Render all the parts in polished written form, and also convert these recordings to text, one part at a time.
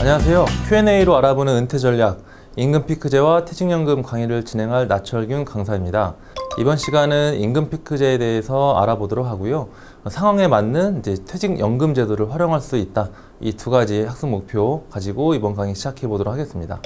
안녕하세요. Q&A로 알아보는 은퇴 전략, 임금 피크제와 퇴직연금 강의를 진행할 나철균 강사입니다. 이번 시간은 임금 피크제에 대해서 알아보도록 하고요. 상황에 맞는 퇴직연금 제도를 활용할 수 있다. 이 두 가지 학습 목표 가지고 이번 강의 시작해 보도록 하겠습니다.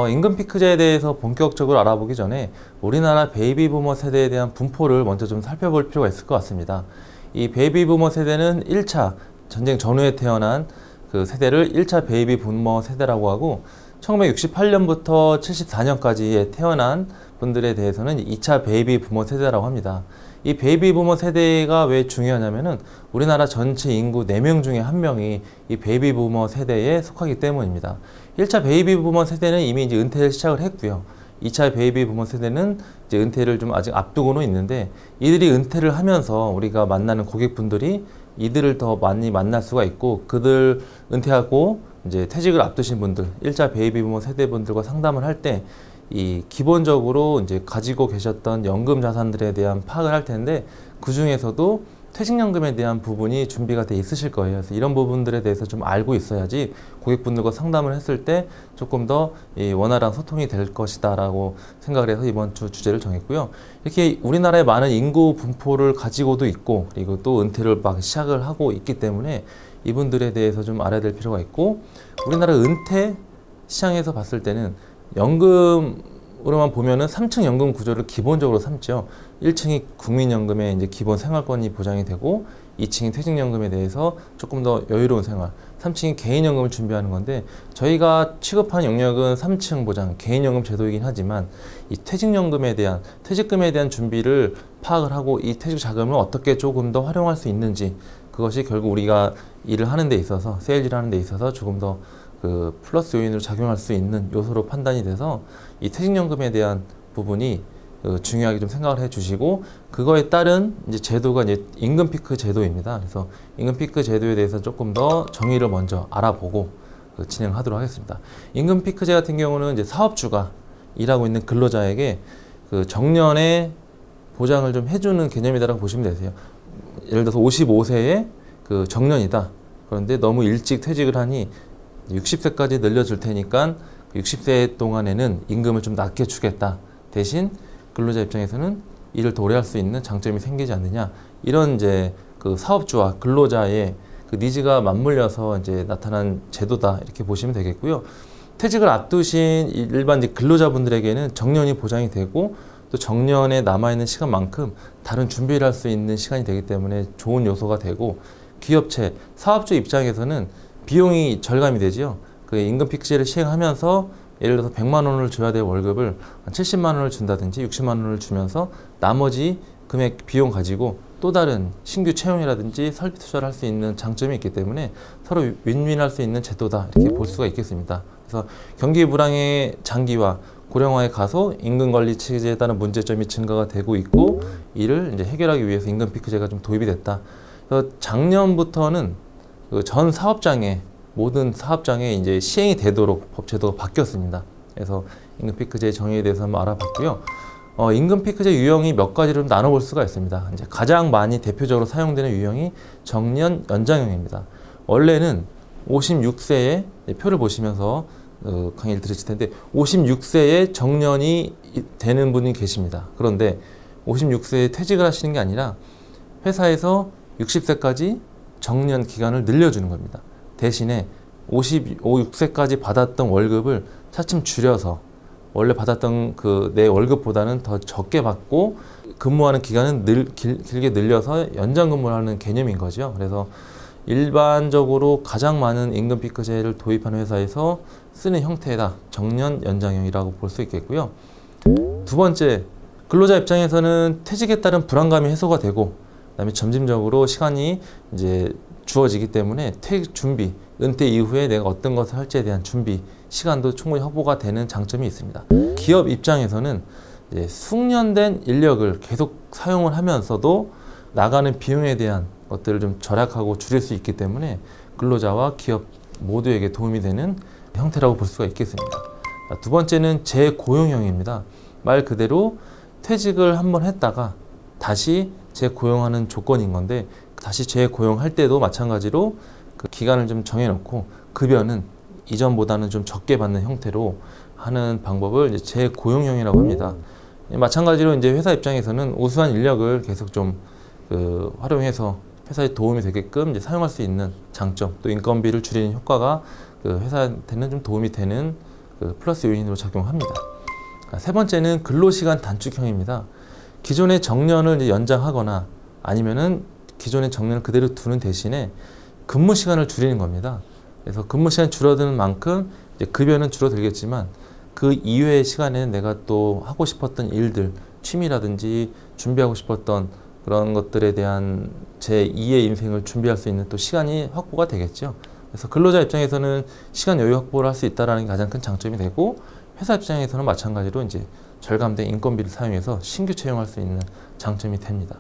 임금 피크제에 대해서 본격적으로 알아보기 전에 우리나라 베이비 부머 세대에 대한 분포를 먼저 좀 살펴볼 필요가 있을 것 같습니다. 이 베이비 부머 세대는 1차 전쟁 전후에 태어난 그 세대를 1차 베이비 부머 세대라고 하고, 1968년부터 74년까지에 태어난 분들에 대해서는 2차 베이비 부머 세대라고 합니다. 이 베이비 부머 세대가 왜 중요하냐면은 우리나라 전체 인구 4명 중에 1명이 이 베이비 부머 세대에 속하기 때문입니다. 1차 베이비 부머 세대는 이미 이제 은퇴를 시작을 했고요. 2차 베이비 부머 세대는 이제 은퇴를 좀 아직 앞두고는 있는데, 이들이 은퇴를 하면서 우리가 만나는 고객분들이 이들을 더 많이 만날 수가 있고, 그들 은퇴하고 이제 퇴직을 앞두신 분들, 1차 베이비 부머 세대분들과 상담을 할 때 이 기본적으로 이제 가지고 계셨던 연금 자산들에 대한 파악을 할 텐데, 그 중에서도 퇴직연금에 대한 부분이 준비가 돼 있으실 거예요. 그래서 이런 부분들에 대해서 좀 알고 있어야지 고객분들과 상담을 했을 때 조금 더 원활한 소통이 될 것이다 라고 생각을 해서 이번 주 주제를 정했고요. 이렇게 우리나라의 많은 인구 분포를 가지고도 있고, 그리고 또 은퇴를 막 시작을 하고 있기 때문에 이분들에 대해서 좀 알아야 될 필요가 있고, 우리나라 은퇴 시장에서 봤을 때는 연금으로만 보면은 3층 연금 구조를 기본적으로 삼죠. 1층이 국민연금의 이제 기본 생활권이 보장이 되고, 2층이 퇴직연금에 대해서 조금 더 여유로운 생활, 3층이 개인연금을 준비하는 건데, 저희가 취급하는 영역은 3층 보장, 개인연금 제도이긴 하지만 이 퇴직연금에 대한, 퇴직금에 대한 준비를 파악을 하고 이 퇴직 자금을 어떻게 조금 더 활용할 수 있는지, 그것이 결국 우리가 일을 하는 데 있어서, 세일즈를 하는 데 있어서 조금 더 그 플러스 요인으로 작용할 수 있는 요소로 판단이 돼서 이 퇴직연금에 대한 부분이 중요하게 좀 생각을 해 주시고, 그거에 따른 이제 제도가 이제 임금 피크 제도입니다. 그래서 임금 피크 제도에 대해서 조금 더 정의를 먼저 알아보고 진행하도록 하겠습니다. 임금 피크제 같은 경우는 이제 사업주가 일하고 있는 근로자에게 그 정년에 보장을 좀 해주는 개념이다라고 보시면 되세요. 예를 들어서 55세에 그 정년이다. 그런데 너무 일찍 퇴직을 하니 60세까지 늘려줄 테니까 60세 동안에는 임금을 좀 낮게 주겠다. 대신 근로자 입장에서는 일을 더 오래 할 수 있는 장점이 생기지 않느냐. 이런 이제 그 사업주와 근로자의 그 니즈가 맞물려서 이제 나타난 제도다. 이렇게 보시면 되겠고요. 퇴직을 앞두신 일반 이제 근로자분들에게는 정년이 보장이 되고, 또 정년에 남아있는 시간만큼 다른 준비를 할 수 있는 시간이 되기 때문에 좋은 요소가 되고, 기업체, 사업주 입장에서는 비용이 절감이 되죠. 그 임금 피크제를 시행하면서 예를 들어서 100만 원을 줘야 될 월급을 70만 원을 준다든지 60만 원을 주면서 나머지 금액 비용 가지고 또 다른 신규 채용이라든지 설비 투자를 할 수 있는 장점이 있기 때문에 서로 윈윈할 수 있는 제도다, 이렇게 볼 수가 있겠습니다. 그래서 경기 불황의 장기화, 고령화에 가서 임금 관리 체제에 따른 문제점이 증가가 되고 있고, 이를 이제 해결하기 위해서 임금 피크제가 좀 도입이 됐다. 그래서 작년부터는 그 전 사업장에, 모든 사업장에 이제 시행이 되도록 법제도가 바뀌었습니다. 그래서 임금 피크제의 정의에 대해서 한번 알아봤고요. 임금 피크제 유형이 몇 가지로 나눠볼 수가 있습니다. 이제 가장 많이 대표적으로 사용되는 유형이 정년 연장형입니다. 원래는 56세에 표를 보시면서 강의를 들으실 텐데, 56세에 정년이 되는 분이 계십니다. 그런데 56세에 퇴직을 하시는 게 아니라 회사에서 60세까지 정년 기간을 늘려주는 겁니다. 대신에 56세까지 받았던 월급을 차츰 줄여서 원래 받았던 그 내 월급보다는 더 적게 받고, 근무하는 기간은 길게 늘려서 연장 근무를 하는 개념인 거죠. 그래서 일반적으로 가장 많은 임금 피크제를 도입하는 회사에서 쓰는 형태다. 정년 연장형이라고 볼 수 있겠고요. 두 번째, 근로자 입장에서는 퇴직에 따른 불안감이 해소가 되고, 그다음에 점진적으로 시간이 이제 주어지기 때문에 퇴직 준비, 은퇴 이후에 내가 어떤 것을 할지에 대한 준비 시간도 충분히 확보가 되는 장점이 있습니다. 기업 입장에서는 이제 숙련된 인력을 계속 사용을 하면서도 나가는 비용에 대한 것들을 좀 절약하고 줄일 수 있기 때문에 근로자와 기업 모두에게 도움이 되는 형태라고 볼 수가 있겠습니다. 두 번째는 재고용형입니다. 말 그대로 퇴직을 한번 했다가 다시 재고용하는 조건인 건데, 다시 재고용할 때도 마찬가지로 그 기간을 좀 정해놓고 급여는 이전보다는 좀 적게 받는 형태로 하는 방법을 이제 재고용형이라고 합니다. 마찬가지로 이제 회사 입장에서는 우수한 인력을 계속 좀 활용해서 회사에 도움이 되게끔 이제 사용할 수 있는 장점, 또 인건비를 줄이는 효과가 회사한테는 좀 도움이 되는 플러스 요인으로 작용합니다. 세 번째는 근로시간 단축형입니다. 기존의 정년을 이제 연장하거나 아니면은 기존의 정년을 그대로 두는 대신에 근무 시간을 줄이는 겁니다. 그래서 근무 시간이 줄어드는 만큼 이제 급여는 줄어들겠지만 그 이외의 시간에는 내가 또 하고 싶었던 일들, 취미라든지 준비하고 싶었던 그런 것들에 대한 제2의 인생을 준비할 수 있는 또 시간이 확보가 되겠죠. 그래서 근로자 입장에서는 시간 여유 확보를 할 수 있다는 게 가장 큰 장점이 되고, 회사 입장에서는 마찬가지로 이제 절감된 인건비를 사용해서 신규 채용할 수 있는 장점이 됩니다.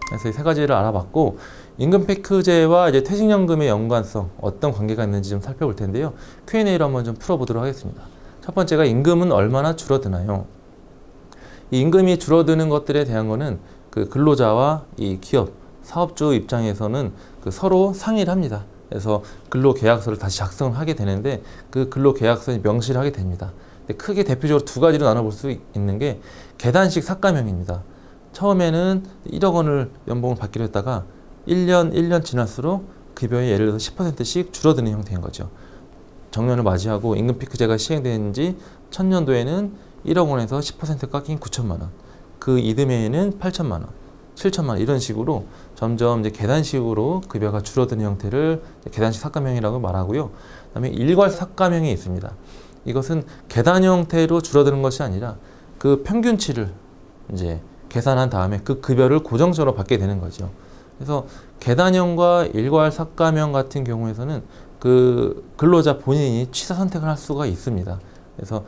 그래서 이 세 가지를 알아봤고, 임금 패키지와 이제 퇴직연금의 연관성, 어떤 관계가 있는지 좀 살펴볼 텐데요. Q&A로 한번 좀 풀어보도록 하겠습니다. 첫 번째가 임금은 얼마나 줄어드나요? 이 임금이 줄어드는 것들에 대한 거는 근로자와 이 기업, 사업주 입장에서는 서로 상의를 합니다. 그래서 근로계약서를 다시 작성을 하게 되는데 그 근로계약서에 명시를 하게 됩니다. 근데 크게 대표적으로 두 가지로 나눠볼 수 있는 게 계단식 삭감형입니다. 처음에는 1억 원을 연봉을 받기로 했다가 1년 지날수록 급여의 예를 들어서 10%씩 줄어드는 형태인 거죠. 정년을 맞이하고 임금 피크제가 시행된 지 1000년도에는 1억 원에서 10% 깎인 9천만 원, 그 이듬해에는 8천만 원, 7천만 원, 이런 식으로 점점 이제 계단식으로 급여가 줄어드는 형태를 계단식 삭감형이라고 말하고요. 그다음에 일괄 삭감형이 있습니다. 이것은 계단 형태로 줄어드는 것이 아니라 그 평균치를 이제 계산한 다음에 그 급여를 고정적으로 받게 되는 거죠. 그래서 계단형과 일괄 삭감형 같은 경우에서는 그 근로자 본인이 취사 선택을 할 수가 있습니다. 그래서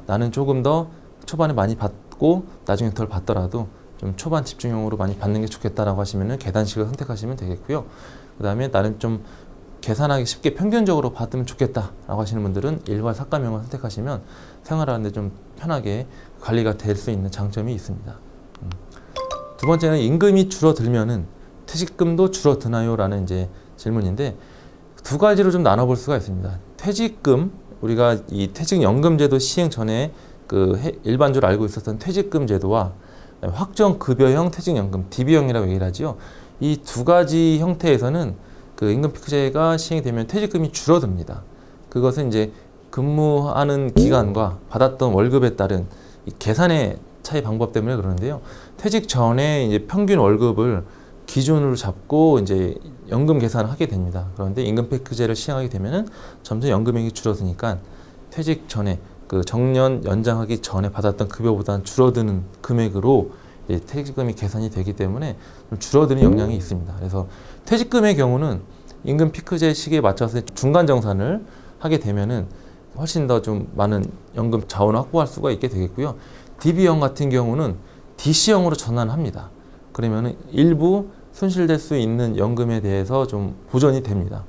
나는 조금 더 초반에 많이 받고 나중에 덜 받더라도 좀 초반 집중형으로 많이 받는 게 좋겠다라고 하시면은 계단식을 선택하시면 되겠고요. 그 다음에 나는 좀 계산하기 쉽게 평균적으로 받으면 좋겠다라고 하시는 분들은 일괄 삭감형을 선택하시면 생활하는데 좀 편하게 관리가 될 수 있는 장점이 있습니다. 두 번째는 임금이 줄어들면은 퇴직금도 줄어드나요? 라는 이제 질문인데, 두 가지로 좀 나눠볼 수가 있습니다. 퇴직금, 우리가 이 퇴직연금제도 시행 전에 일반적으로 알고 있었던 퇴직금 제도와 확정급여형 퇴직연금, DB형이라고 얘기를 하죠. 이 두 가지 형태에서는 임금 피크제가 시행이 되면 퇴직금이 줄어듭니다. 그것은 이제 근무하는 기간과 받았던 월급에 따른 이 계산의 차이 방법 때문에 그러는데요. 퇴직 전에 이제 평균 월급을 기준으로 잡고 이제 연금 계산을 하게 됩니다. 그런데 임금 패키지를 시행하게 되면은 점점 연금액이 줄어드니까 퇴직 전에 정년 연장하기 전에 받았던 급여보다는 줄어드는 금액으로 이제 퇴직금이 계산이 되기 때문에 좀 줄어드는 영향이 있습니다. 그래서 퇴직금의 경우는 임금 피크제 시기에 맞춰서 중간 정산을 하게 되면은 훨씬 더 좀 많은 연금 자원을 확보할 수가 있게 되겠고요. DB형 같은 경우는 DC형으로 전환합니다. 그러면은 일부 손실될 수 있는 연금에 대해서 좀 보전이 됩니다.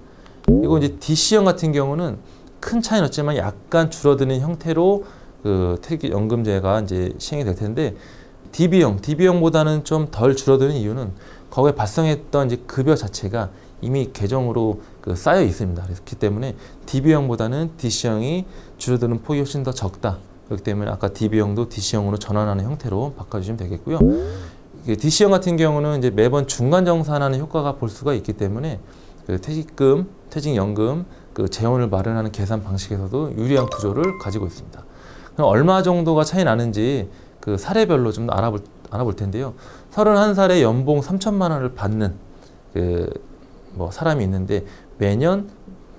그리고 이제 DC형 같은 경우는 큰 차이는 없지만 약간 줄어드는 형태로 퇴직연금제가 이제 시행이 될 텐데, DB형보다는 좀 덜 줄어드는 이유는 거기에 발생했던 이제 급여 자체가 이미 계정으로 쌓여 있습니다. 그렇기 때문에 DB형보다는 DC형이 줄어드는 폭이 훨씬 더 적다. 그렇기 때문에 아까 DB형도 DC형으로 전환하는 형태로 바꿔주시면 되겠고요. DC형 같은 경우는 이제 매번 중간 정산하는 효과가 볼 수가 있기 때문에 퇴직금, 퇴직연금 재원을 마련하는 계산 방식에서도 유리한 구조를 가지고 있습니다. 그럼 얼마 정도가 차이 나는지 사례별로 좀 알아볼 텐데요. 31살에 연봉 3천만 원을 받는 사람이 있는데 매년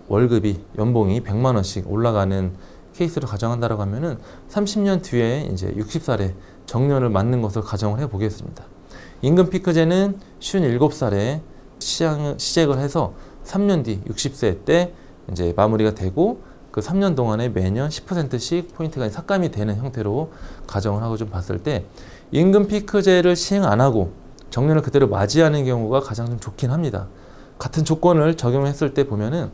월급이, 연봉이 100만 원씩 올라가는 케이스를 가정한다라고 하면은 30년 뒤에 이제 60살에 정년을 맞는 것을 가정을 해 보겠습니다. 임금 피크제는 57살에 시작을 해서 3년 뒤 60세 때 이제 마무리가 되고, 그 3년 동안에 매년 10%씩 포인트가 삭감이 되는 형태로 가정을 하고 좀 봤을 때, 임금 피크제를 시행 안 하고 정년을 그대로 맞이하는 경우가 가장 좀 좋긴 합니다. 같은 조건을 적용했을 때 보면은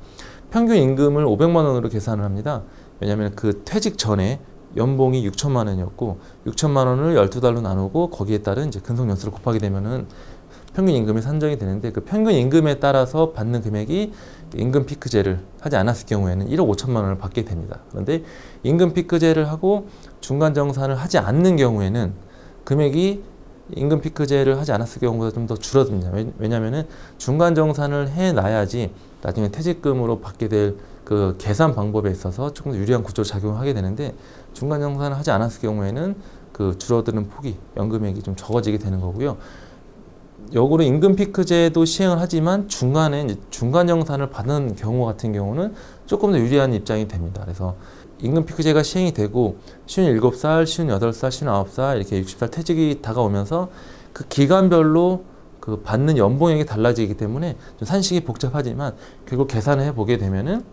평균 임금을 500만 원으로 계산을 합니다. 왜냐하면 퇴직 전에 연봉이 6천만 원이었고 6천만 원을 12달로 나누고 거기에 따른 이제 근속 연수를 곱하게 되면은 평균 임금이 산정이 되는데 그 평균 임금에 따라서 받는 금액이 임금 피크제를 하지 않았을 경우에는 1억 5천만 원을 받게 됩니다. 그런데 임금 피크제를 하고 중간정산을 하지 않는 경우에는 금액이 임금 피크제를 하지 않았을 경우보다 좀 더 줄어듭니다. 왜냐하면 중간정산을 해놔야지 나중에 퇴직금으로 받게 될 그 계산 방법에 있어서 조금 더 유리한 구조로 작용하게 되는데 중간정산을 하지 않았을 경우에는 그 줄어드는 폭이 연금액이 좀 적어지게 되는 거고요. 역으로 임금 피크제도 시행을 하지만 중간에 이제 중간정산을 받는 경우 같은 경우는 조금 더 유리한 입장이 됩니다. 그래서 임금 피크제가 시행이 되고 57살, 58살, 59살 이렇게 60살 퇴직이 다가오면서 그 기간별로 그 받는 연봉액이 달라지기 때문에 좀 산식이 복잡하지만 결국 계산을 해보게 되면은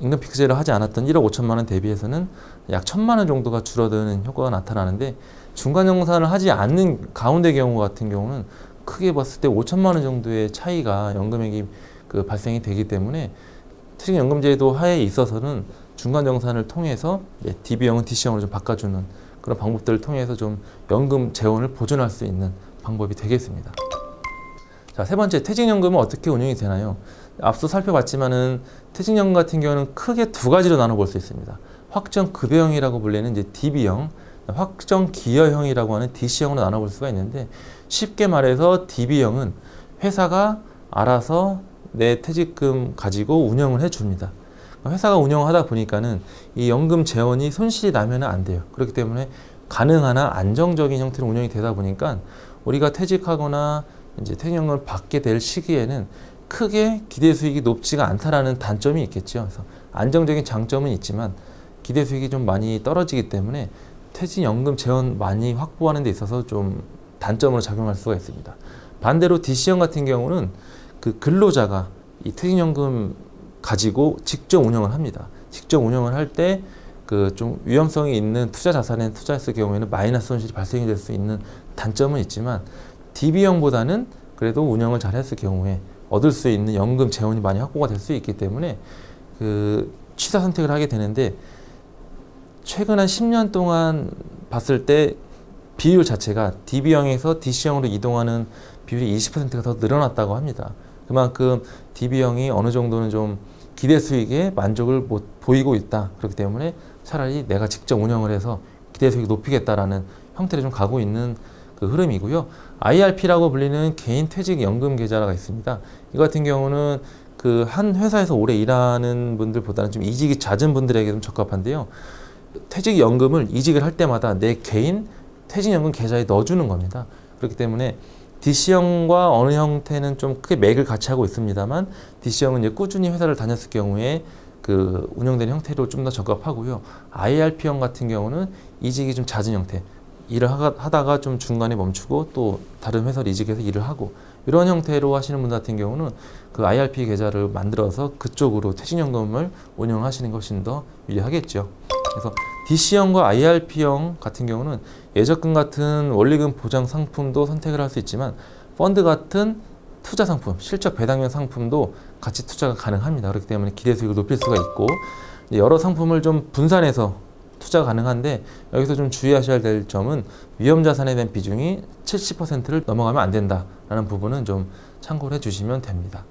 임금 피크제를 하지 않았던 1억 5천만 원 대비해서는 약 1,000만 원 정도가 줄어드는 효과가 나타나는데 중간정산을 하지 않는 가운데 경우 같은 경우는 크게 봤을 때 5천만 원 정도의 차이가 연금액이 그 발생이 되기 때문에 퇴직연금제도 하에 있어서는 중간정산을 통해서 DB형은 DC형으로 좀 바꿔주는 그런 방법들을 통해서 좀 연금 재원을 보존할 수 있는 방법이 되겠습니다. 자, 세 번째, 퇴직연금은 어떻게 운영이 되나요? 앞서 살펴봤지만은 퇴직연금 같은 경우는 크게 두 가지로 나눠볼 수 있습니다. 확정급여형이라고 불리는 이제 DB형, 확정기여형이라고 하는 DC형으로 나눠볼 수가 있는데 쉽게 말해서 DB형은 회사가 알아서 내 퇴직금 가지고 운영을 해줍니다. 회사가 운영하다 보니까는 이 연금 재원이 손실이 나면 안 돼요. 그렇기 때문에 가능한 한 안정적인 형태로 운영이 되다 보니까 우리가 퇴직하거나 이제 퇴직연금을 받게 될 시기에는 크게 기대 수익이 높지가 않다라는 단점이 있겠죠. 그래서 안정적인 장점은 있지만 기대 수익이 좀 많이 떨어지기 때문에 퇴직연금 재원 많이 확보하는 데 있어서 좀 단점으로 작용할 수가 있습니다. 반대로 DC형 같은 경우는 그 근로자가 이 퇴직연금 가지고 직접 운영을 합니다. 직접 운영을 할 때 그 좀 위험성이 있는 투자 자산에 투자했을 경우에는 마이너스 손실이 발생이 될 수 있는 단점은 있지만 DB형보다는 그래도 운영을 잘 했을 경우에 얻을 수 있는 연금 재원이 많이 확보가 될 수 있기 때문에 그 취사 선택을 하게 되는데 최근 한 10년 동안 봤을 때 비율 자체가 DB형에서 DC형으로 이동하는 비율이 20%가 더 늘어났다고 합니다. 그만큼 DB형이 어느 정도는 좀 기대 수익에 만족을 못 보이고 있다. 그렇기 때문에 차라리 내가 직접 운영을 해서 기대 수익을 높이겠다라는 형태로 좀 가고 있는 그 흐름이고요. IRP라고 불리는 개인 퇴직연금 계좌가 있습니다. 이 같은 경우는 그 한 회사에서 오래 일하는 분들보다는 좀 이직이 잦은 분들에게 좀 적합한데요. 퇴직연금을 이직을 할 때마다 내 개인 퇴직연금 계좌에 넣어주는 겁니다. 그렇기 때문에 DC형과 어느 형태는 좀 크게 맥을 같이 하고 있습니다만 DC형은 이제 꾸준히 회사를 다녔을 경우에 그 운영되는 형태로 좀 더 적합하고요. IRP형 같은 경우는 이직이 좀 잦은 형태, 일을 하다가 좀 중간에 멈추고 또 다른 회사로 이직해서 일을 하고 이런 형태로 하시는 분 같은 경우는 그 IRP 계좌를 만들어서 그쪽으로 퇴직연금을 운영하시는 것이 더 유리하겠죠. 그래서 DC형과 IRP형 같은 경우는 예적금 같은 원리금 보장 상품도 선택을 할 수 있지만 펀드 같은 투자 상품, 실적 배당형 상품도 같이 투자가 가능합니다. 그렇기 때문에 기대 수익을 높일 수가 있고 여러 상품을 좀 분산해서 투자가 가능한데 여기서 좀 주의하셔야 될 점은 위험 자산에 대한 비중이 70%를 넘어가면 안 된다라는 부분은 좀 참고를 해주시면 됩니다.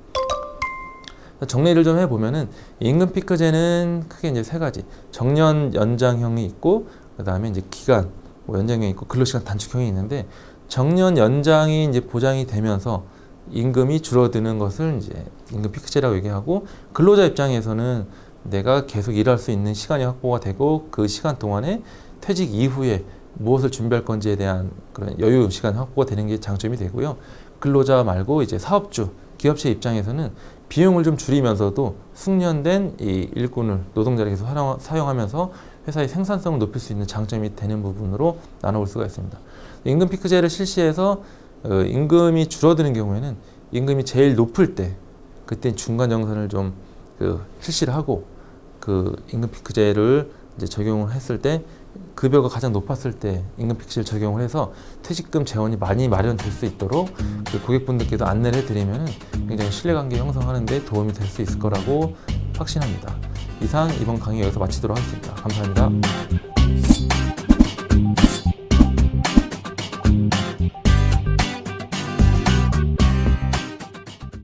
정리를 좀 해보면은 임금 피크제는 크게 이제 세 가지 정년 연장형이 있고 그 다음에 이제 기간 뭐 연장형이 있고 근로시간 단축형이 있는데 정년 연장이 이제 보장이 되면서 임금이 줄어드는 것을 이제 임금 피크제라고 얘기하고 근로자 입장에서는 내가 계속 일할 수 있는 시간이 확보가 되고 그 시간 동안에 퇴직 이후에 무엇을 준비할 건지에 대한 그런 여유 시간 확보가 되는 게 장점이 되고요. 근로자 말고 이제 사업주, 기업체 입장에서는 비용을 좀 줄이면서도 숙련된 이 일꾼을 노동자를 계속 사용하면서 회사의 생산성을 높일 수 있는 장점이 되는 부분으로 나눠볼 수가 있습니다. 임금 피크제를 실시해서 임금이 줄어드는 경우에는 임금이 제일 높을 때 그때 중간 정산을 좀 실시를 하고 그 임금 피크제를 이제 적용을 했을 때 급여가 가장 높았을 때 임금 피크제를 적용을 해서 퇴직금 재원이 많이 마련될 수 있도록 그 고객분들께도 안내를 해드리면 굉장히 신뢰관계 형성하는 데 도움이 될 수 있을 거라고 확신합니다. 이상 이번 강의 여기서 마치도록 하겠습니다. 감사합니다.